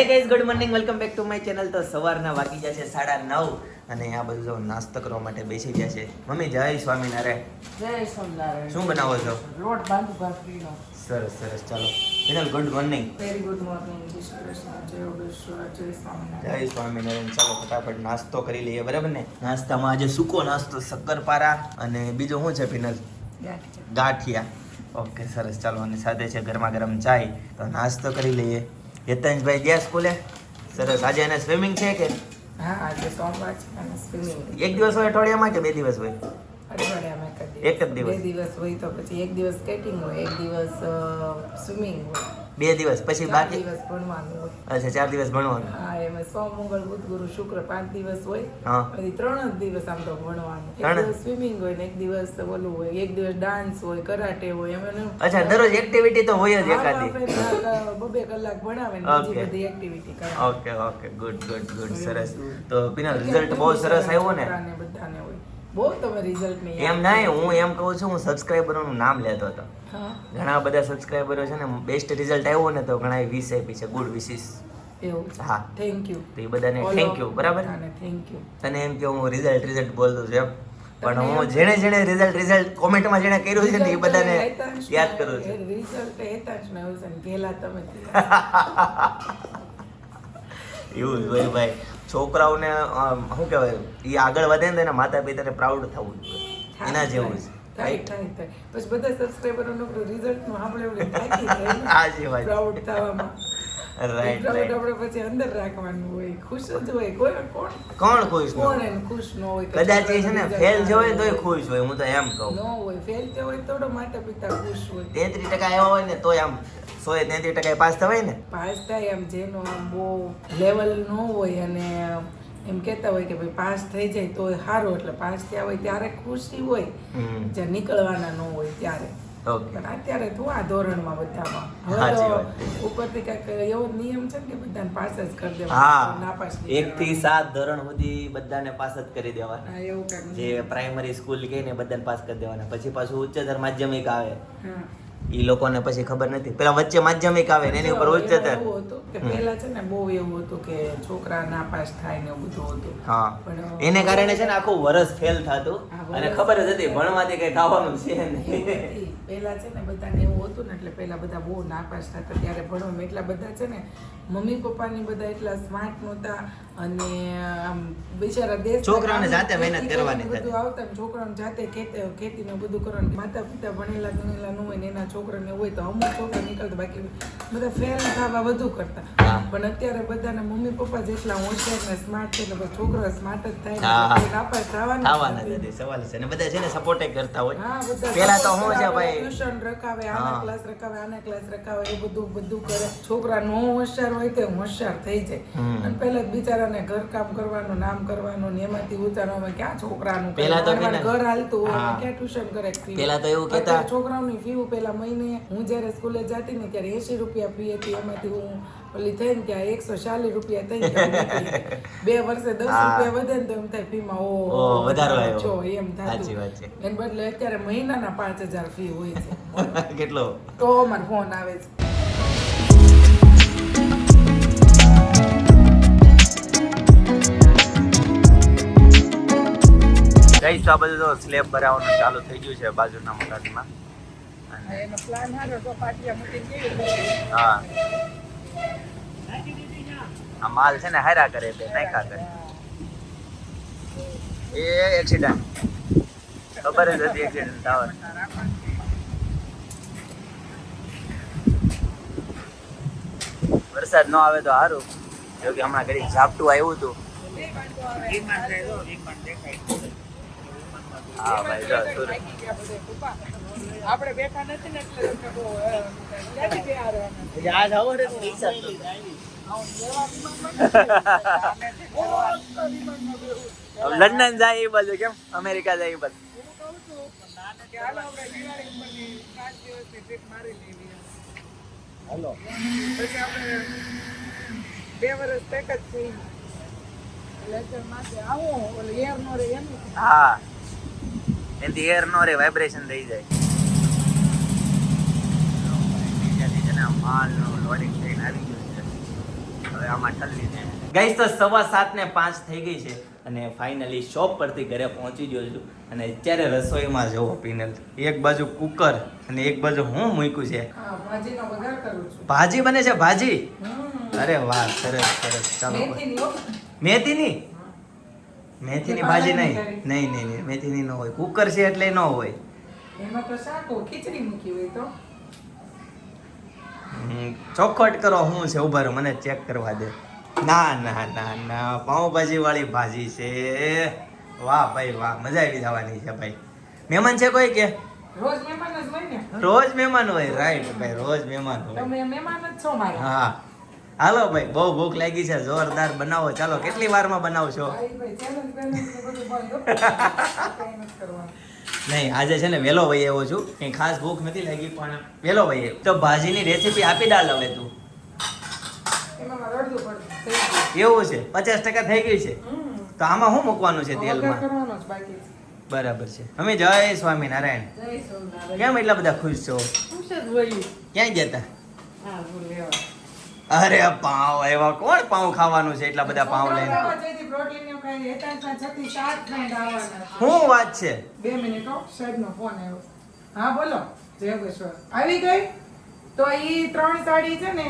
Guys, good morning, welcome back to my channel. તો સવારના વાગી ગયા છે 9:30 અને આ બધું જો નાસ્તો કરવા માટે બેસી ગયા છે. મમ્મી જય સ્વામિનારાયણ. જય સ્વામિનારાયણ. શું બનાવો છો? લોટ બાંધુ ભાખરીનો. સરસ સરસ. ચાલો Vinal, good morning. Very good morning. Jai Shri Krishna, જય યોગેશ્વર, જય સ્વામિનારાયણ. જય સ્વામિનારાયણ. ચાલો ફટાફટ નાસ્તો કરી લઈએ, બરાબર ને? નાસ્તામાં આજે સૂકો નાસ્તો, શક્કરપારા અને બીજો શું છે વિનલ? ગાંઠિયા. ઓકે સરસ. ચાલો, અને સાથે છે ગરમા ગરમ ચાય. તો નાસ્તો કરી લઈએ. યતનભાઈ ગયા સ્કૂલે? સરસ. આજે એને સ્વિમિંગ છે કે? હા, આજે સોમવાર છે અને સ્વિમિંગ. એક દિવસ હોય અઠવાડિયામાં કે 2 દિવસ હોય? અઠવાડિયામાં એક જ દિવસ. 2 દિવસ હોય તો પછી એક દિવસ સ્કેટિંગ હોય, એક દિવસ સ્વિમિંગ હોય, 2 દિવસ પછી 4 બાકી? દિવસ ભણવાનું હોય. અચ્છા, 4 દિવસ ભણવાનું. હા, એમાં સોમ, મંગળ, બુધ, ગુરુ, શુક્ર 5 દિવસ હોય. હા. પછી 3 જ દિવસ આમ તો ભણવાનું. એક 3 દિવસ સ્વિમિંગ હોય ને એક દિવસ ઓલું હોય, એક દિવસ ડાન્સ હોય, કરાટે હોય. એમાં અચ્છા, દરરોજ એક્ટિવિટી તો હોય જ એકાદી. 2 કલાક ભણાવે ને બીજી Okay. બધી એક્ટિવિટી કરાવે. Okay okay, good good good. સરસ. તો પીના રિઝલ્ટ બહુ સરસ આવ્યો ને? બધાને હોય. બહુ તમે રિઝલ્ટ નહીં. એમ નહીં, હું એમ કહું છું, હું સબસ્ક્રાઈબરોનું નામ લેતો હતો. હા, ઘણા બધા સબસ્ક્રાઈબરો છે ને, બેસ્ટ રિઝલ્ટ આવ્યો ને તો ઘણા 20 આપી છે, ગુડ વિશિસ. એવું. હા. Thank you. તો એ બધાને થેન્ક યુ, બરાબર? Thank you. તને એમ કે હું રિઝલ્ટ બોલતો છું એમ, પણ હું જેણે રિઝલ્ટ કોમેન્ટમાં જેણે કર્યું છે ને એ બધાને યાદ કરું છું. રિઝલ્ટ હેતાંશ ને એવું છે ને પહેલા તમે એવું જ હોય ભાઈ. છોકરાઓને શું કહેવાય, એ આગળ વધે ને તો એના માતા પિતાને પ્રાઉડ થવું જોઈએ, એના જેવું છે. થાય. પછી બધા સબસ્ક્રાઇબરોનો રિઝલ્ટ નું આપણે થાકી જાય. હાજી વાત. પ્રાઉડ થવામાં. Right proud right. આપણે પછી અંદર રાખવાનું હોય. ખુશ જ હોય. કોણ કોણ ખુશ ન કોણ હોય? એને ખુશ ન હોય? કદાચ એ છે ને ફેલ જો હોય તોય ખુશ હોય, હું તો એમ કહું. ન હોય. ફેલ થયો હોય તો માતા પિતા ખુશ હોય. 33% આવ્યા હોય ને તોય આમ 133% પાસ થવાય ને. પાસ થાય એમ જેનો આમ બહુ લેવલ ન હોય અને એમ કહેતા હોય કે ભાઈ પાસ થઈ જાય તો સારું, એટલે પાસ થયા હોય ત્યારે ખુશી હોય, જ્યાં નીકળવાના ન હોય ત્યારે. ઓકે. પણ અત્યારે તો આ ધોરણમાં બધામાં હવે સાચી તો વાત. ઉપરથી કાંઈક એવો નિયમ છે ને કે બધાને પાસ જ કરી હા, દેવાના, નાપાસ નહીં 1 થી 7 ધોરણ સુધી બધાને પાસ જ કરી દેવાના. કરવાના. એવું કાંઈક જે પ્રાઇમરી સ્કૂલ કે ને બધાને પાસ કરી દેવાના. પછી પાછું ઉચ્ચતર માધ્યમિક આવે, હા. ઈ લોકોને પછી ખબર નથી. પેલા વચ્ચે માધ્યમિક આવે ને એની ઉપર ઉચ્ચતર. એવું હતું કે પહેલા છે ને બહુ એવું હતું કે છોકરા નાપાસ થાય ને એવું બધું હતું. હા, પણ એને કારણે છે ને આખું વર્ષ ફેલ થતું હા, અને વરસ ખબર જ હતી ભણવાથી કઈ થવાનું છે એવું નહીં. નથી. પહેલા છે ને બધાને એવું હતું ને એટલે પહેલા બધા બહુ નાપાસ થતા. ત્યારે ભણવામાં એટલા બધા છે ને મમ્મી પપ્પાની બધા એટલા સ્માર્ટ નહોતા અને આમ બિચારા દેશ છોકરાઓને જાતે મહેનત કરવાની બધું થતી. આવતા ને છોકરાઓને જાતે ખેતી ને બધું કરવાનું. માતા પિતા ભણેલા ગણેલા ન હોય ને એના છોકરાને હોય તો અમુક છોકરા નીકળતા, બાકી બધા ફેલ થવા વધુ કરતા. હા. પણ અત્યારે બધાના મમ્મી પપ્પા જેટલા હોશિયાર ને સ્માર્ટ છે ને બધા છોકરા સ્માર્ટ જ થાય હા. ને નાપાસ થવાના થવાના જ જ નથી, સવાલ છે. અને બધા છે ને સપોર્ટ કરતા હોય. હા, બધા પેલા તો support શું છે કરાવે, ભાઈ, ટ્યુશન રખાવે, હા. આના ક્લાસ રખાવે, આના ક્લાસ રખાવે, એ બધું કરે. છોકરા નો હોશિયાર હોય તો હોશિયાર થઈ જાય. અને પહેલા જ બિચારાને ઘરકામ કરવાનું, નામ કરવાનું ને એમાંથી ઉતારવામાં ક્યાં છોકરાનું કઈ પહેલા તો વારવાર છે ને, ઘર હાલતું હોય, હા. એમાં ક્યાં ટ્યુશન કરે ફી? પહેલા તો એવું કહેતા. અત્યારે છોકરાઓની ફી પેલા મહિને હું જ્યારે સ્કૂલે જતી ને ત્યારે 80 રૂપિયા ફી હતી, એમાંથી હું ઓલી થઈને કે 140 રૂપિયા થઈ ગયા. 2 વર્ષે 10 હા. રૂપિયા વધે ને તો એમ થાય ફીમાં ઓ, વધારો આવ્યો. છો એમ સાચી થતું. વાત છે. એને બદલે અત્યારે મહિનાના 5000 ફી હોય છે. કેટલો? તો અમારો ફોન આવે છે. ગાઈસ, આ બધું તો સ્લેબ ભરાવાનું ચાલુ થઈ ગયું છે બાજુના મકાનમાં. એનો પ્લાન હારો તો પાટિયા મૂકીને કેવી હા, આ માલ છે ને હારા કરે બે નાખ્યા કરે. એ એક્સિડન્ટ ખબર જ હતી એક્સિડન્ટ થવાનું. વરસાદ ન આવે તો સારું, જો કે હમણાં ઘડી ઝાપટું આવ્યું હતું. હા ભાઈ, જો સુરત. આપણે બેઠા નથી ને એટલે તમને બહુ ક્યાંથી બેહા રહેવાના? આજ સવારે તો રિક્ષા જ નહોતી. લંડન જાય એ બાજુ, કેમ અમેરિકા જાય એ બાજુ. હું કહું છું કે હાલો આપણે દિવાળી ઉપરની 5 દિવસની ટ્રીપ મારી લેવી. હાલો. પછી આપણે 2 વર્ષ પેક જ થઈ લેક્ચર માટે આવું ઓલે એર નો રે એનું. હા, એનાથી એર નો રે, વાઇબ્રેશન થઈ જાય. બીજાથી છે ને માલનું લોડિંગ થઈને આવી ગયું છે. હવે આમાં ઠલ્લીને ગાઈસ તો 7:15 થઈ ગઈ છે અને ફાઇનલી શોપ પરથી ઘરે પહોંચી ગયો છું અને અત્યારે રસોઈમાં જવો પિનલ એક બાજુ કુકર અને એક બાજુ હું મૂક્યું છે હા, ભાજીનો વઘાર કરું છું. ભાજી બને છે ભાજી હમ. અરે વાહ સરસ સરસ ચાલો મેથીની હો. મેથીની મેથીની એ ભાજી પાલકની નહીં નહીં નહીં મેથીની ન હોય કુકર છે એટલે ન હોય એમાં તો શાક હોય, ખીચડી મૂકી હોય તો ચોખવટ કરો શું છે ઉભા રહો મને ચેક કરવા દે ના ના ના ના પાઉંભાજી વાળી ભાજી છે વાહ ભાઈ વાહ મજા આવી જવાની છે ભાઈ મહેમાન છે કોઈ કે રોજ મહેમાન જ હોય ને. રોજ મહેમાન હોય રાઈટ ભાઈ રોજ મહેમાન હોય તમે મહેમાન જ છો મારા. હા હાલો ભાઈ બહુ ભૂખ લાગી છે જોરદાર બનાવો ચાલો કેટલી વારમાં બનાવશો ભાઈ challenge balance ને બધું બંધ હો. કંઈ નથી કરવાનું. નહીં આજે છે ને વહેલો વહી આવ્યો છું કંઈ ખાસ ભૂખ નથી લાગી પણ વહેલો વહી આવ્યો તો ભાજીની રેસીપી આપી ડાલ હવે તું એમાં મારે અડધું પડતું થઈ ગયું. એવું છે 50% થઈ ગઈ છે હમ. તો આમાં શું મૂકવાનું છે વઘાર તેલમાં કરવાનો જ બાકી છે. બરાબર છે અમે જય સ્વામિનારાયણ જય સોમનાથ. કેમ એટલા બધા ખુશ છો ખુશ જ હોય. ક્યાં ગયા હતા હા, ભૂલ લેવા. અરે પાવ આવ્યા કોણ પાવ ખાવાનું છે એટલા બધા પાવ લઈને છોકરાઓ જયથી પ્રોટીન એવું ખાઈ હેઠળના 6 થી 7 ફ્રેન્ડ આવવાના છે. શું વાત છે 2 મિનિટ હો, સાહેબનો ફોન આવ્યો. હા બોલો જય ગેશ્વર આવી ગઈ તો ઈ 3 સાડી છે ને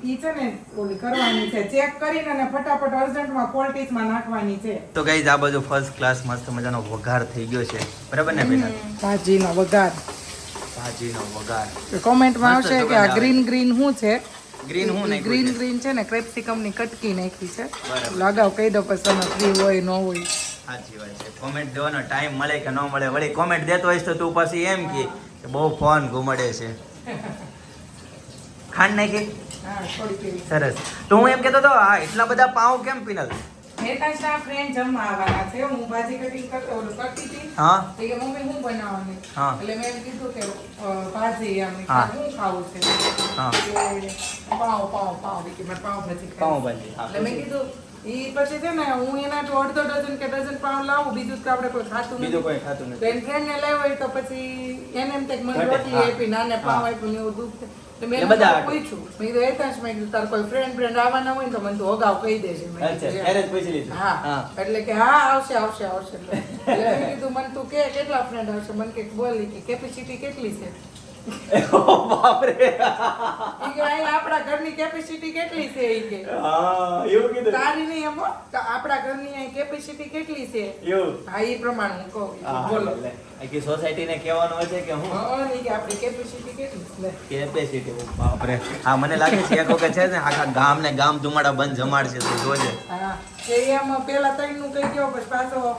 ઈ છે ને ઓલી કરવાની છે ચેક કરીને અને ફટાફટ અર્જન્ટમાં પોલિટિક્સમાં નાખવાની છે. તો ગાઈઝ આ બાજુ ફર્સ્ટ ક્લાસ મસ્ત મજાનો વઘાર થઈ ગયો છે બરાબર ને બેટા ભાજીનો વઘાર. ભાજીનો વઘાર કોમેન્ટમાં મસ્ત આવશે કે આ સુગંધ ગ્રીન ગ્રીન શું છે ગ્રીન હું નહીં ગ્રીન ગ્રીન છે ને ક્રેપ્સિકમ ની કટકી નાખી છે. બરાબર. લગાવ કહી દો પછી તમે ફ્રી હોય ન હોય. સાચી વાત છે કોમેન્ટ દેવાનો ટાઈમ મળે કે ન મળે વળી કોમેન્ટ દેતો હોઈશ તો તું પછી એમ કે બહુ ફોન ઘુમડે છે ખાંડ નાખી હા થોડી કેવી. સરસ તો હું એમ કહેતો હતો આ એટલા બધા પાઉં કેમ પિનલ હેતાશના ફ્રેન્ડ જમવા આવવાના છે. હું ભાજી કટિંગ ઓલું કરતી હતી. હા તો કે મમ્મી હું બનાવવાની? હા. એટલે મેં એમ કીધું કે ભાજી આમ હા. હું ખાવું છે? હા. કે પાવ કે મારે પાવ ભાજી ખાવી. પાઉંભાજી, હા, એટલે મેં પછી? કીધું ઈ પછી છે ને હું એનાથી અડધો ડઝન કે ડઝન પાવ લાવું બીજું તો આપણે કોઈ ખાતું બીજું કોઈ ખાતું નથી. તો એની ફ્રેન્ડ ને લાવ્યો હોય તો પછી એને એમ થાય કે મને ઘટે, રોટલી હા. આપી નાને પાવ હા. આપ્યું ને એવું દુઃખ થાય. તો મેં એટલે એને બધા પૂછ્યું મેં કીધું હેતાશ મેં કીધું તાર કોઈ ફ્રેન્ડ આવવાના હોય ને તો મને તું અગાઉ કહી દેજે. મેં અચ્છા કીધું, ત્યારે જ પૂછી લીધું હા એટલે કે હા આવશે એટલે મેં કીધું મને તું કે કેટલા ફ્રેન્ડ આવશે મને કે બોલી કે કેપેસિટી કેટલી છે બાપરે ઈ કે અહીં આપણા ઘરની કેપેસિટી કેટલી છે ઈ કે હા એવું કીધું તારી નહીં એમ હો, તો આપણા ઘરની અહીં કેપેસિટી કેટલી છે એવું હા ઈ પ્રમાણે હું કહું બોલો આખી સોસાયટી ને કહેવાનું હોય છે કે હું હા ઈ કે આપણી કેપેસિટી કેટલી છે લે. કેપેસિટી બાપરે હા મને લાગે છે એક વખત છે ને આખા ગામ ને ગામ ધુમાડા બંધ જમાડશે તું જોજે હા કે એમ પેલા 3 નું કહી ગયો પછી પાછો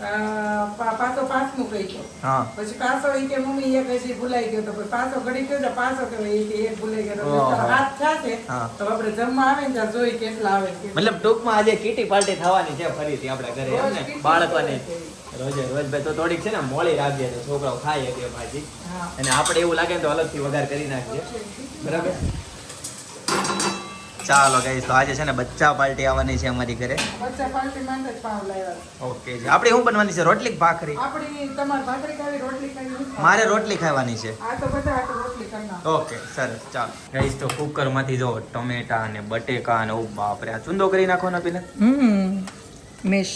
5 નું કહી ગયો હા પછી પાછો ઈ કે મમ્મી એક હજી ભૂલાઈ ગયો તો પછી પાછો ઘડી ગયો તો પાછો કે ઈ કે એક ભૂલાઈ ગયો તો ઓહો. તારા હાથ થશે હા. તો આપણે જમવા આવે ને ત્યાં જોઈ કેટલા આવે કે મતલબ ટૂંકમાં આજે કીટી પાર્ટી થવાની છે ફરીથી આપણા ઘરે એમ ને kitty બાળકોને party. રોજે રોજ ભાઈ તો થોડીક છે ને મોળી રાખજે તો છોકરાઓ ખાય કે ભાજી હા અને આપણે એવું લાગે ને તો અલગથી વઘાર કરી નાખીએ બરાબર ચાલો ગાઈસ તો આજે છે ને બચ્ચા પાર્ટી આવવાની છે અમારી ઘરે બચ્ચા પાર્ટી માંગે જ પાવ લાવ્યા ઓકે જી આપણે શું બનવાની છે રોટલી કે ભાખરી આપણી તમારે ભાખરી ખાવી રોટલી ખાવી મારે રોટલી ખાવાની છે આ તો બધા હાટુ રોટલી કરી નાખો. ઓકે સરસ ચાલો ગાઈસ તો કુકરમાંથી જો ટમેટા અને બટેકા અને ઓ બાપરે આ ચૂંદો કરી નાખવાનો પેલા મેશ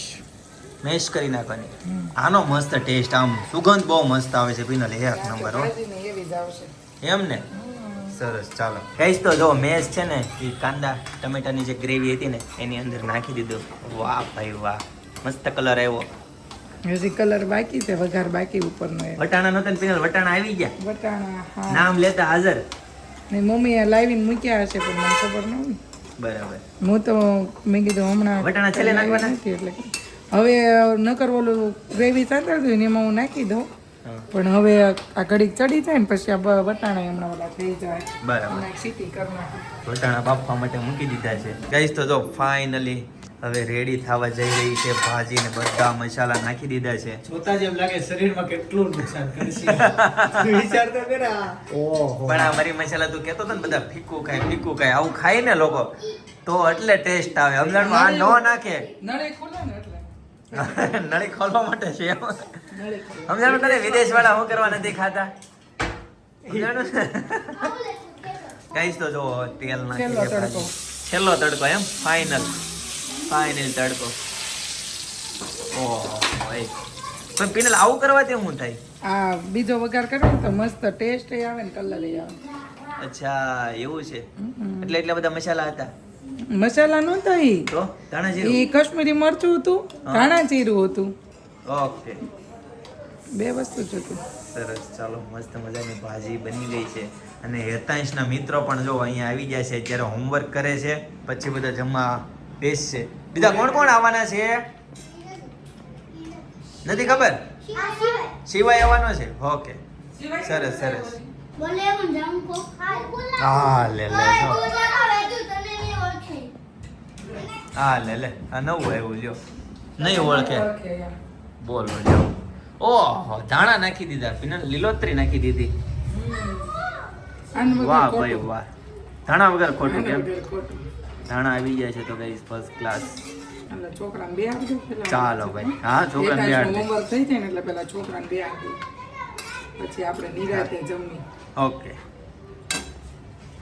મેશ કરી નાખવાની આનો મસ્ત ટેસ્ટ આમ સુગંધ બહુ મસ્ત આવે છે પિનલ એક નંબર હો ભાજીને એવી જ આવશે એમ ને સરસ ચાલો ગાઈસ તો જો મેશ છે ને એ કાંદા ટમેટાની જે ગ્રેવી હતી ને એની અંદર નાખી દીધું વાહ ભાઈ વાહ મસ્ત કલર આવ્યો હજી કલર બાકી છે વઘાર બાકી ઉપરનો એ વટાણા નહોતા ને પિનલ વટાણા આવી ગયા વટાણા હા નામ લેતા હાજર ને મમ્મીએ લાવીને મૂક્યા હશે પણ મને ખબર ન હોય બરાબર હું તો મેં કીધું હમણાં વટાણા છેલ્લે નાખવાના? નથી એટલે હવે નકર ઓલું ગ્રેવી સાંતળતું ને એમાં હું નાખી દઉં હા. પણ હવે આ ઘડીક ચડી જાય ને પછી આ વટાણા હમણાં ઓલા થઈ જાય બરાબર હમણાં સીટી કરી નાખું વટાણા બાફવા માટે મૂકી દીધા છે ગાઈસ તો જો ફાઇનલી હવે રેડી થવા જઈ રહી છે ભાજી ને બધા મસાલા નાખી દીધા છે જોતા જ એમ લાગે શરીરમાં કેટલું નુકસાન કરશે વિચાર તો કરા ઓહો પણ આ મરી મસાલા તું કહેતો હતો ને બધા ફીકું ખાય આવું ખાય ને લોકો તો એટલે ટેસ્ટ આવે સમજણમાં આ ન નાખે નળે ખોલે ને એટલે નળી ખોલવા માટે છે એમ. નળે ખોલે. સમજાણું તને વિદેશ વાળા શું કરવા નથી ખાતા સમજાણું ગાઈસ તો જો તેલ નાખી તેલનો છે તડકો. ભાજી. છેલ્લો તડકો એમ ફાઇનલ તડકો. ઓહો ભાઈ પણ પિનલ આવું કરવાથી શું થાય? આ બીજો વઘાર કરો ને તો મસ્ત ટેસ્ટ આવે ને કલર આવે. અચ્છા એવું છે. એટલે એટલા બધા મસાલા હતા મસાલા નહોતા ઈ તો ધાણા જીરું. ઈ કાશ્મીરી મરચું હતું, ધાણા જીરું હતું, ઓકે બે વસ્તુ જ હતું. સરસ. ચાલો મસ્ત મજાની ભાજી બની ગઈ છે અને હેતાંશના મિત્રો પણ જો અહીંયા આવી ગયા છે. અત્યારે હોમવર્ક કરે છે, પછી બધા જમવા બેસશે. બીજા કોણ કોણ આવવાના છે નથી ખબર? શિવાય આવવાનો છે. ઓકે સરસ સરસ. હા લે લે હા લે આ નવું આવ્યું લ્યો. નહીં ઓળખે બોલો લ્યો. ઓહો ધાણા નાખી દીધા પિનલ, લીલોતરી નાખી દીધી. વાહ ભાઈ વાહ. ધાણા વગર ખોટું કેમ? ધાણા આવી જાય છે તો ગાઈસ ફર્સ્ટ ક્લાસ. છોકરાને બે આપજો પેલા. ચાલો ભાઈ. હા છોકરાને બે આપજો. હોમવર્ક થઈ જાય ને એટલે પેલા છોકરાને બે આપજો, પછી આપણે નિરાતે જમી. Okay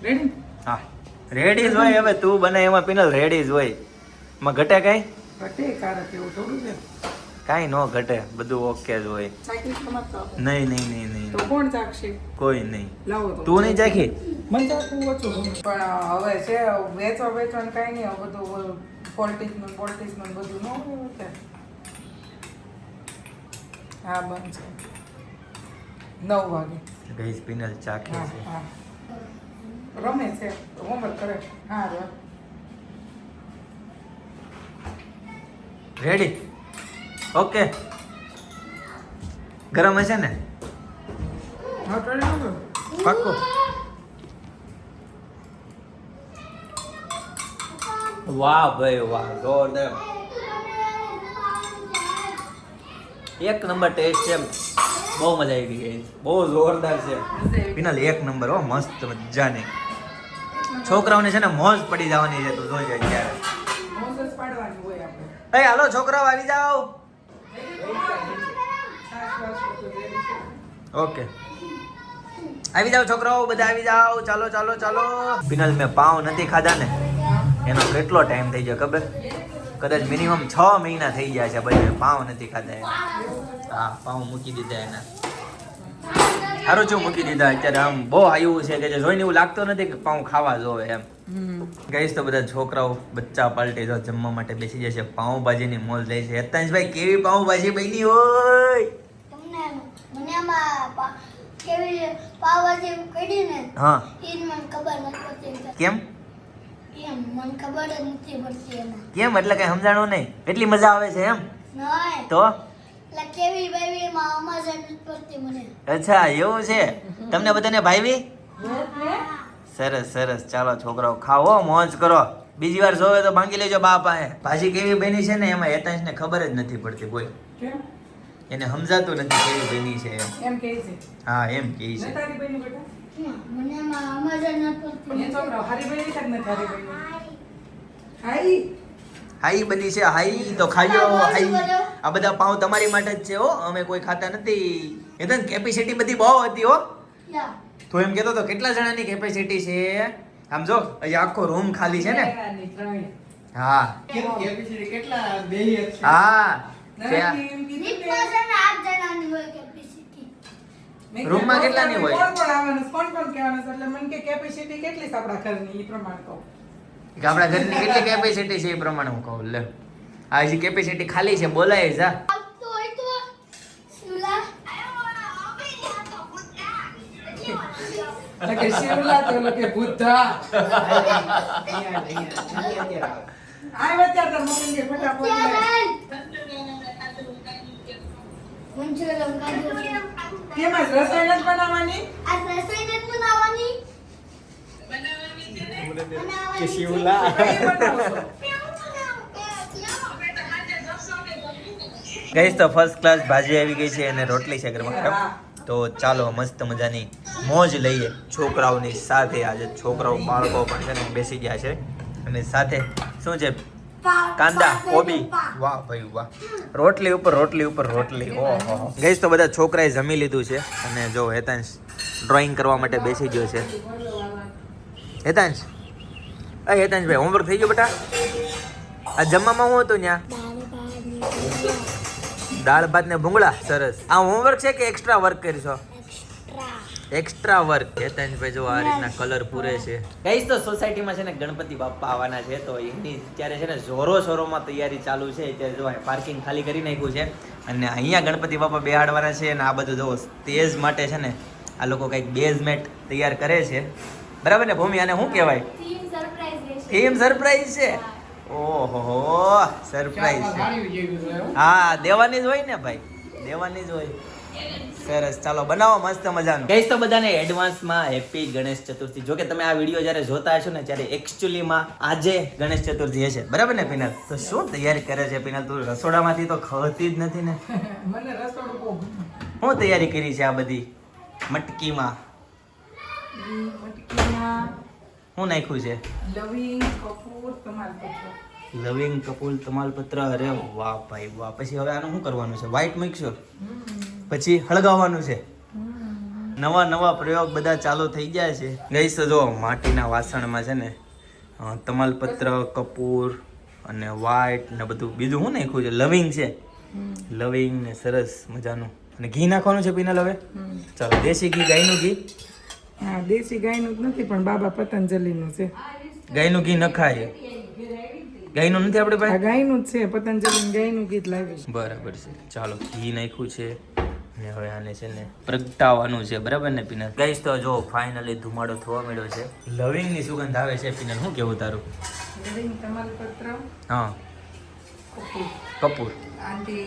ready? હા રેડી જ હોય. હવે તું બને એમાં પિનલ રેડી જ હોય. એમાં ઘટે કઈ? ઘટે કારક એવું થોડું છે. કાંઈ ન ઘટે, બધું ઓકે જ હોય. ચાખીશ તમારે તો આપો. નહીં નહીં નહીં નહીં તો કોણ ચાખશે? કોઈ નહીં. લાવો તો. તું નહીં ચાખી? મને ચાખવું ઓછું ગમે. પણ હવે છે વેચવાનું કાંઈ નહીં. હવે બધું પોલિટિક્સનું બધું ન હોય કે. હા બંધ છે 9 વાગે. ગઈસ પિનલ ચાખે હા છે. હા રમે છે, હોમવર્ક કરે. હા રેડી? ઓકે ગરમ હશે ને? હા ટ્રાય કરો. પાક્કું? વાહ ભાઈ વાહ, જોરદાર. એક નંબર ટેસ્ટ છે. બહુ મજા આવી ગઈ. બહુ જોરદાર છે પિનલ. એક નંબર હો, મસ્ત મજાની. છોકરાઓને છે ને મોજ પડી જવાની છે. તું જોજે અત્યારે. મોસસ પાડવાની હોય આપણે. એ હાલો છોકરાઓ આવી જાઓ. ઓકે આવી જાઓ છોકરાઓ, બધા આવી જાઓ. ચાલો ચાલો ચાલો. પિનલ મેં પાવ નથી ખાધા ને એનો કેટલો ટાઈમ થઈ ગયો ખબર? કદાચ મિનિમમ 6 મહિના થઈ ગયા છે ભાઈ. મેં પાવ નથી ખાધા એના. હા પાવ મૂકી દીધા એના. સારું છું મૂકી દીધા. અત્યારે આમ બહુ આવ્યું છે કે જે જોઈને એવું લાગતું નથી કે પાઉં ખાવા જોવે એમ. ગઈશ તો બધા છોકરાઓ બચ્ચા પાલટી જો જમવા માટે બેસી જશે. પાઉંભાજીની મોલ જાય છે. હેતાંશભાઈ કેવી પાઉંભાજી બની હોય? મને આમાં કેવી પાવભાજી કરી ને હા એ મને ખબર નથી પડતી. કેમ એમ મને ખબર જ નથી પડતી એમાં. કેમ એટલે કઈ સમજાણું નહીં? એટલી મજા આવે છે એમ? નહીં તો એટલે કેવી બેવી એમાં આમાં જ નથી પડતી મને. અચ્છા એવું છે. તમને બધાને ભાઈવી? સરસ સરસ. ચાલો છોકરાઓ ખાઓ, મોજ કરો. બીજી વાર જોવે તો માંગી લેજો બા પાસે. ભાજી કેવી બની છે ને એમાં હેતાંશને ખબર જ નથી પડતી. બોલ કેમ? એને સમજાતું નથી કેવી બની છે એમ. એમ કહે છે. હા એમ કહે છે. તારી બહેની બેટા? મને આમાં આમાં જ નથી પડતી. એ છોકરા હારી બહેની છે કે નથી હારી બહેની? હાઈ હાઈ બની છે. હાઈ તો ખાજો. હાઈ આ બધા પાઉં તમારી માટે જ છે હો. અમે કોઈ ખાતા નથી. હેતાંશ કેપેસિટી બધી બહુ હતી હો. યા તું એમ કહેતો તો કેટલા જણાની કેપેસિટી છે? આમ જો હજી આખો રૂમ ખાલી છે ને. હા કેટલા બેહી જ છે. હા ત્યાં દીપમાં છે ને 8 જણાની હોય કેપેસિટી. રૂમમાં કેટલાની હોય? કોણ કોણ આવવાનું છે? કોણ કોણ કહેવાનું છે? એટલે મને કે કેપેસિટી કેટલી છે આપણા ઘરની એ પ્રમાણે કહું. કે આપણા ઘરની કેટલી કેપેસિટી છે એ પ્રમાણે હું કહું. લે આ હજી કેપેસિટી ખાલી છે. બોલાય જા. આવતો હોય તો શિવલા એટલે કે શિવલા તો એટલે કે બુદ્ધા. આય અત્યારે તાર મમ્મી કે ફટાફટ લે. મંચુરિયન કાઢ્યું છે. કેમ આજ રસોઈ નથી બનાવવાની? આ રસોઈ નથી બનાવવાની. કે શિવલા. કઈ બનાવો છો? ગઈશ તો ફર્સ્ટ ક્લાસ ભાજી આવી ગઈ છે અને રોટલી છે ગરમા ગરમ. તો ચાલો મસ્ત મજાની મોજ લઈએ છોકરાઓની સાથે. આજે છોકરાઓ બાળકો પણ છે ને બેસી ગયા છે અને સાથે શું છે? કાંદા કોબી. વાહ ભાઈ વાહ. રોટલી ઉપર રોટલી ઉપર રોટલી. ઓહો ગઈશ તો બધા છોકરાએ જમી લીધું છે અને જો હેતાંશ ડ્રોઈંગ કરવા માટે બેસી ગયો છે. હેતાંશ હેતાંશભાઈ હોમવર્ક થઈ ગયો બેટા? આ જમવામાં હું હતું ત્યાં? દાળ ભાત ને ભૂંગળા. સરસ. આ હોમવર્ક છે કે એક્સ્ટ્રા વર્ક કરશો? Extra work. હેતાંશભાઈ જો આ રીતના કલર પૂરે છે. ગાઈસ તો સોસાયટીમાં છે ને ગણપતિ બાપ્પા આવવાના છે તો એની અત્યારે છે ને જોરો શોરોમાં તૈયારી ચાલુ છે. અત્યારે જો પાર્કિંગ ખાલી કરી નાખ્યું છે અને અહીંયા ગણપતિ બાપ્પા બેહાડવાના છે અને આ બધું જો સ્ટેજ માટે છે ને આ લોકો કંઈક બેઝમેન્ટ તૈયાર કરે છે. બરાબર ને ભૂમિ? આને શું કહેવાય? થીમ સરપ્રાઈઝ છે. ઓહો સરપ્રાઈઝ છે. હા દેવાની જ હોય ને ભાઈ, દેવાની જ હોય. સરસ, ચાલો બનાવો મસ્ત મજાનું. ગઈસ તો બધાને એડવાન્સમાં હેપી ગણેશ ચતુર્થી. જો કે તમે આ વિડીયો જ્યારે જોતા હશો ને ત્યારે એકચ્યુઅલીમાં આજે ગણેશ ચતુર્થી હશે. બરાબર ને પિનલ? તો શું તૈયારી કરે છે પિનલ? તું રસોડામાંથી તો ખવતી જ નથી ને. મને રસોડું બહુ ગમે. શું તૈયારી કરી છે આ બધી મટકીમાં? મટકીમાં શું નાખ્યું છે? લવિંગ, કપૂર, તમાલપત્ર. લવિંગ, કપૂર, તમાલપત્ર. અરે વાહ ભાઈ વાહ. પછી હવે આનું શું કરવાનું છે? વ્હાઈટ મિક્સર, પછી હળગાવવાનું છે. નવા નવા પ્રયોગ બધા ચાલુ થઈ ગયા છે. ગઈસ તો જો માટીના વાસણમાં છે ને તમાલપત્ર, કપૂર અને વ્હાઈટ ને બધું બીજું શું નાખ્યું છે? લવિંગ છે. લવિંગ ને સરસ મજાનું. અને ઘી નાખવાનું છે પિનલ હવે? ચાલો દેશી ઘી, ગાયનું ઘી. હા દેશી ગાયનું જ નથી પણ બાબા પતંજલિનું છે. ગાયનું ઘી નખાય? ગાયનું નથી આપણે આ પાસે? ગાયનું જ છે, પતંજલિનું ગાયનું ગીત લાવ્યું છે. બરાબર છે. ચાલો ઘી નાખ્યું છે ને હવે આને છે ને પ્રગટાવવાનું છે. બરાબર ને પિનલ? ગઈશ તો જો ફાઇનલી ધુમાડો થવા મળ્યો છે. લવિંગની સુગંધ આવે છે. પિનલ શું કેવું તારું? લવિંગ, તમાલપત્ર, હા કપૂર. કપૂર. આંટી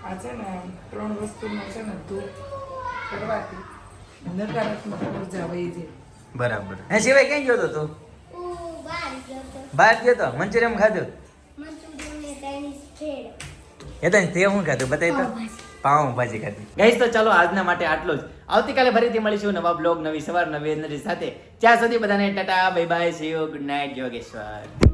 આ છે ને 3 વસ્તુનો છે ને ધૂપ કરવાથી નકારાત્મક ઉર્જા વહી જાય. બરાબર. હે સિવાય ક્યાં ગયો તો તું? બહાર ગયો તો? મંચુરિયમ ખાધું? એ તો તે શું ખાધું બતાવી તો? પાઉંભાજી ખાધી. ગાઈસ તો ચાલો આજના માટે આટલું જ. આવતીકાલે ફરીથી મળીશું નવા બ્લોગ, નવી સવાર, નવી એનર્જી સાથે. ત્યાં સુધી બધાને Tata, bye bye, C you, good night, Yogeshwar.